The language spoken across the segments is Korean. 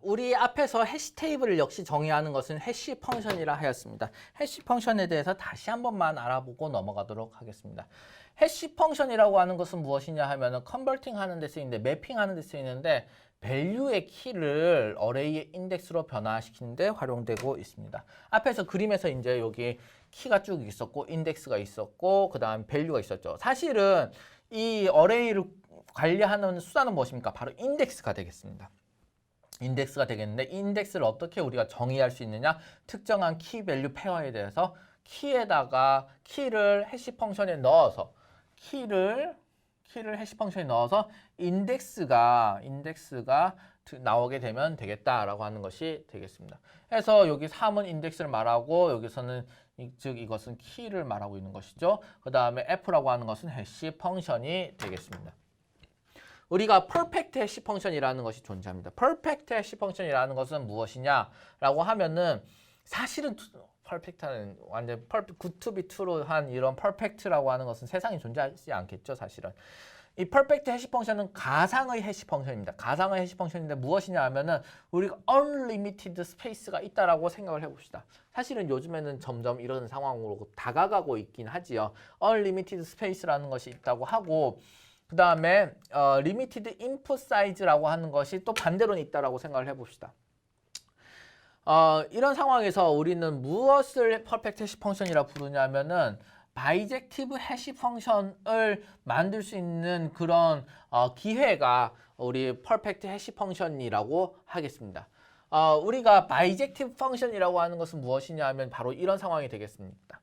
우리 앞에서 해시 테이블을 역시 정의하는 것은 해시 펑션이라 하였습니다. 해시 펑션에 대해서 다시 한 번만 알아보고 넘어가도록 하겠습니다. 해시 펑션이라고 하는 것은 무엇이냐 하면은 컨버팅 하는 데 쓰이는데, 매핑 하는 데 쓰이는데, 밸류의 키를 어레이의 인덱스로 변화시키는 데 활용되고 있습니다. 앞에서 그림에서 이제 여기 키가 쭉 있었고, 인덱스가 있었고, 그 다음 밸류가 있었죠. 사실은 이 어레이를 관리하는 수단은 무엇입니까? 바로 인덱스가 되겠습니다. 인덱스가 되겠는데, 인덱스를 어떻게 우리가 정의할 수 있느냐? 특정한 키 밸류 페어에 대해서 키에다가 키를 해시 펑션에 넣어서 키를 해시 펑션에 넣어서 인덱스가 나오게 되면 되겠다라고 하는 것이 되겠습니다. 그래서 여기 3은 인덱스를 말하고, 여기서는 즉 이것은 키를 말하고 있는 것이죠. 그 다음에 F라고 하는 것은 해시 펑션이 되겠습니다. 우리가 퍼펙트 해시 펑션이라는 것이 존재합니다. 퍼펙트 해시 펑션이라는 것은 무엇이냐라고 하면은, 사실은 퍼펙트는 완전 good to be true로 한 이런 퍼펙트라고 하는 것은 세상에 존재하지 않겠죠, 사실은. 이 퍼펙트 해시 펑션은 가상의 해시 펑션입니다. 가상의 해시 펑션인데 무엇이냐 하면은, 우리가 unlimited 스페이스가 있다라고 생각을 해봅시다. 사실은 요즘에는 점점 이런 상황으로 다가가고 있긴 하지요. unlimited 스페이스라는 것이 있다고 하고, 그 다음에 limited input size라고 하는 것이 또 반대로는 있다라고 생각을 해봅시다. 이런 상황에서 우리는 무엇을 퍼펙트 해시 펑션이라 부르냐면은, 바이젝티브 해시 펑션을 만들 수 있는 그런 기회가 우리 퍼펙트 해시 펑션이라고 하겠습니다. 우리가 바이젝티브 펑션이라고 하는 것은 무엇이냐 하면 바로 이런 상황이 되겠습니다.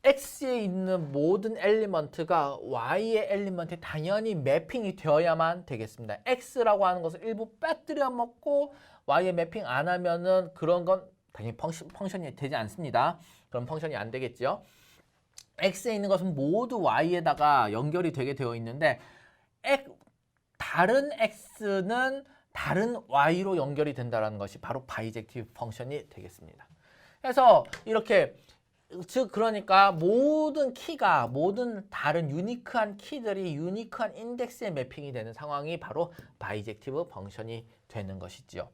X에 있는 모든 엘리먼트가 Y의 엘리먼트에 당연히 매핑이 되어야만 되겠습니다. X라고 하는 것을 일부 빼뜨려 먹고 Y에 매핑 안 하면은 그런 건 당연히 펑션이 되지 않습니다. 그럼 펑션이 안 되겠죠. X에 있는 것은 모두 Y에다가 연결이 되게 되어 있는데, 다른 X는 다른 Y로 연결이 된다는 것이 바로 바이젝티브 펑션이 되겠습니다. 그래서 이렇게, 즉 그러니까 모든 키가, 모든 다른 유니크한 키들이 유니크한 인덱스에 매핑이 되는 상황이 바로 바이젝티브 펑션이 되는 것이지요.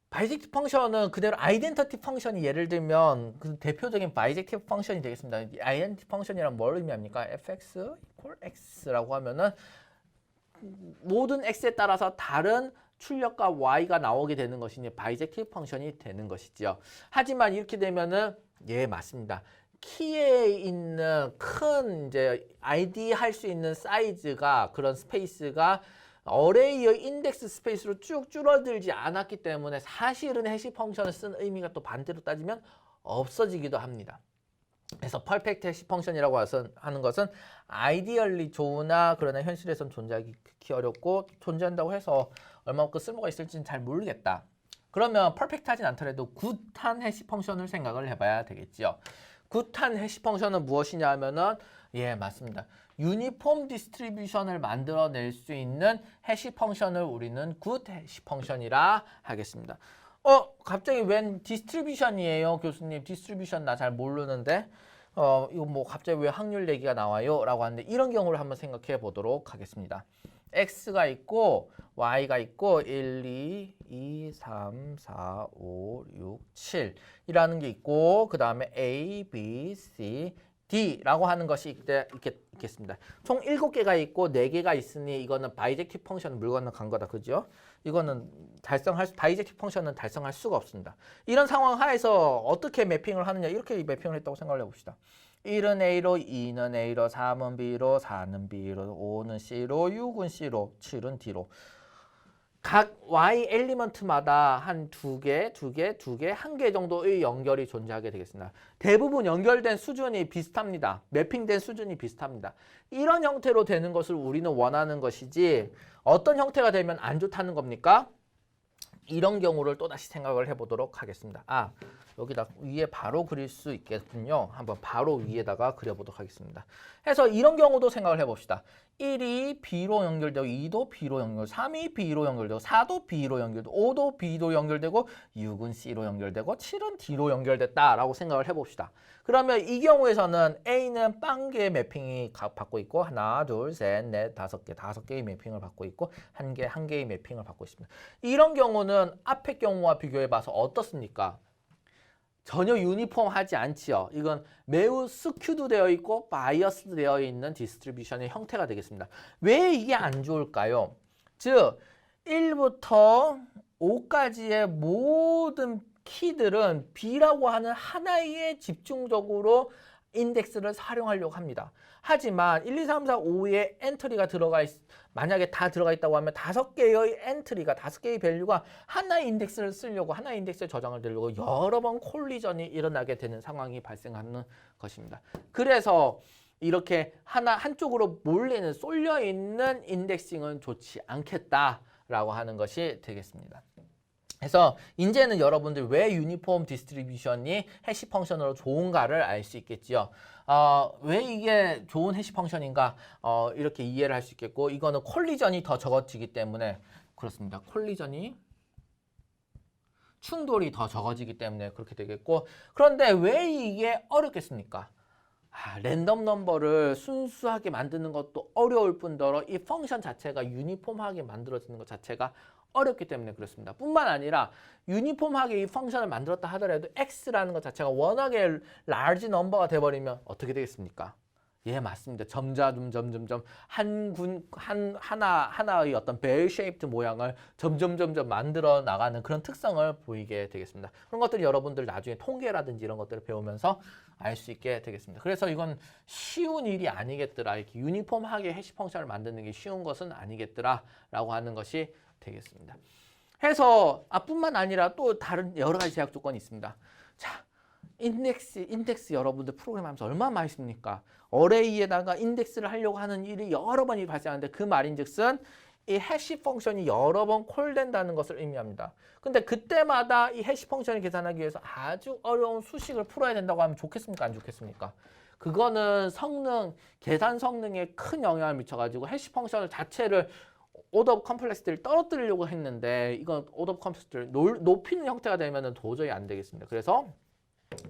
바이젝티브 펑션은 그대로 아이덴티티 펑션이 예를 들면 그 대표적인 바이젝티브 펑션이 되겠습니다. 아이덴티티 펑션이란 뭘 의미합니까? fx equal x라고 하면은 모든 x에 따라서 다른 출력과 y가 나오게 되는 것이 바이젝티브 펑션이 되는 것이죠. 하지만 이렇게 되면은, 예, 맞습니다. 키에 있는 큰 이제 ID 할 수 있는 사이즈가, 그런 스페이스가 어레이의 인덱스 스페이스로 쭉 줄어들지 않았기 때문에 사실은 해시 펑션을 쓴 의미가 또 반대로 따지면 없어지기도 합니다. 그래서 퍼펙트 해시 펑션이라고 하는 것은 아이디얼리 좋으나 그러나 현실에선 존재하기 극히 어렵고, 존재한다고 해서 얼마만큼 쓸모가 있을지는 잘 모르겠다. 그러면 퍼펙트하진 않더라도 굿한 해시 펑션을 생각을 해봐야 되겠지요. 굿한 해시 펑션은 무엇이냐 하면은, 예, 맞습니다. 유니폼 디스트리뷰션을 만들어낼 수 있는 해시 펑션을 우리는 굿 해시 펑션이라 하겠습니다. 갑자기 웬 디스트리뷰션이에요, 교수님? 디스트리뷰션 나 잘 모르는데 이거 뭐 갑자기 왜 확률 얘기가 나와요? 라고 하는데, 이런 경우를 한번 생각해 보도록 하겠습니다. X가 있고 Y가 있고 1, 2, 3, 4, 5, 6, 7 이라는 게 있고, 그 다음에 A, B, C, D라고 하는 것이 있겠습니다. 총 7개가 있고 4개가 있으니 이거는 바이젝티브 펑션 물 건너간 거다. 그죠? 이거는 바이젝티브 펑션은 달성할 수가 없습니다. 이런 상황 하에서 어떻게 매핑을 하느냐, 이렇게 매핑을 했다고 생각을 해봅시다. 1은 A로, 2는 A로, 3은 B로, 4는 B로, 5는 C로, 6은 C로, 7은 D로. 각 Y 엘리먼트마다 한 2개, 1개 정도의 연결이 존재하게 되겠습니다. 대부분 연결된 수준이 비슷합니다. 매핑된 수준이 비슷합니다. 이런 형태로 되는 것을 우리는 원하는 것이지, 어떤 형태가 되면 안 좋다는 겁니까? 이런 경우를 또다시 생각을 해보도록 하겠습니다. 여기다 위에 바로 그릴 수 있겠군요. 한번 바로 위에다가 그려보도록 하겠습니다. 해서 이런 경우도 생각을 해봅시다. 1이 B로 연결되고 2도 B로 연결되고 3이 B로 연결되고 4도 B로 연결되고 5도 B로 연결되고 6은 C로 연결되고 7은 D로 연결됐다라고 생각을 해봅시다. 그러면 이 경우에서는 A는 빵개의 매핑이 받고 있고 하나, 둘, 셋, 넷, 다섯 개의 매핑을 받고 있고 한 개의 매핑을 받고 있습니다. 이런 경우는 앞의 경우와 비교해 봐서 어떻습니까? 전혀 유니폼하지 않지요. 이건 매우 스큐드 되어 있고 바이어스 되어 있는 디스트리뷰션의 형태가 되겠습니다. 왜 이게 안 좋을까요? 즉 1부터 5까지의 모든 키들은 B라고 하는 하나에 집중적으로 인덱스를 활용하려고 합니다. 하지만 1, 2, 3, 4, 5에 엔트리가 만약에 다 들어가 있다고 하면 5개의 엔트리가 5개의 밸류가 하나의 인덱스를 쓰려고 하나의 인덱스에 저장을 되려고 여러 번 콜리전이 일어나게 되는 상황이 발생하는 것입니다. 그래서 이렇게 한쪽으로 몰리는 쏠려 있는 인덱싱은 좋지 않겠다라고 하는 것이 되겠습니다. 그래서 이제는 여러분들 왜 유니폼 디스트리뷰션이 해시 펑션으로 좋은가를 알 수 있겠지요. 왜 이게 좋은 해시 펑션인가 이렇게 이해를 할 수 있겠고 이거는 콜리전이 더 적어지기 때문에 그렇습니다. 충돌이 더 적어지기 때문에 그렇게 되겠고 그런데 왜 이게 어렵겠습니까? 랜덤 넘버를 순수하게 만드는 것도 어려울 뿐더러 이 펑션 자체가 유니폼하게 만들어지는 것 자체가 어렵기 때문에 그렇습니다. 뿐만 아니라 유니폼하게 이 펑션을 만들었다 하더라도 x라는 것 자체가 워낙에 large 넘버가 돼버리면 어떻게 되겠습니까? 예, 맞습니다. 점점 하나의 어떤 벨 쉐이프드 모양을 점점 만들어 나가는 그런 특성을 보이게 되겠습니다. 그런 것들 여러분들 나중에 통계라든지 이런 것들을 배우면서 알 수 있게 되겠습니다. 그래서 이건 쉬운 일이 아니겠더라. 이렇게 유니폼하게 해시 펑션을 만드는 게 쉬운 것은 아니겠더라라고 하는 것이 되겠습니다. 해서 뿐만 아니라 또 다른 여러 가지 제약 조건이 있습니다. 자, 인덱스 여러분들 프로그램 하면서 얼마나 많이 씁니까? 어레이에다가 인덱스를 하려고 하는 일이 여러 번이 발생하는데 그 말인즉슨 이 해시 펑션이 여러 번 콜된다는 것을 의미합니다. 근데 그때마다 이 해시 펑션을 계산하기 위해서 아주 어려운 수식을 풀어야 된다고 하면 좋겠습니까? 안 좋겠습니까? 그거는 계산 성능에 큰 영향을 미쳐가지고 해시 펑션 자체를 오더 오브 컴플렉시티를 떨어뜨리려고 했는데 이건 오더 오브 컴플렉시티를 높이는 형태가 되면 도저히 안 되겠습니다. 그래서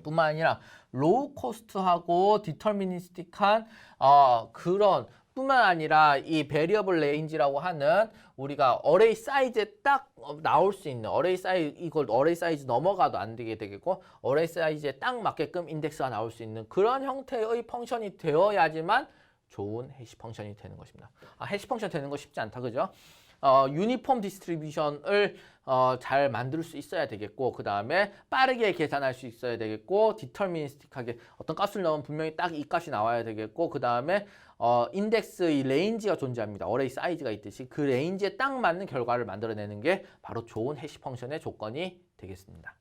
뿐만 아니라 로우 코스트하고 디터미니스틱한 그런 뿐만 아니라 이 베리어블 레인지라고 하는 우리가 어레이 사이즈에 딱 나올 수 있는 어레이 사이즈 넘어가도 안 되게 되겠고 어레이 사이즈에 딱 맞게끔 인덱스가 나올 수 있는 그런 형태의 펑션이 되어야지만 좋은 해시 펑션이 되는 것입니다. 해시 펑션 되는 거 쉽지 않다, 그죠? 유니폼 디스트리뷰션을 잘 만들 수 있어야 되겠고 그 다음에 빠르게 계산할 수 있어야 되겠고 디터미니스틱하게 어떤 값을 넣으면 분명히 딱 이 값이 나와야 되겠고 그 다음에 인덱스의 레인지가 존재합니다. 어레이 사이즈가 있듯이 그 레인지에 딱 맞는 결과를 만들어내는 게 바로 좋은 해시 펑션의 조건이 되겠습니다.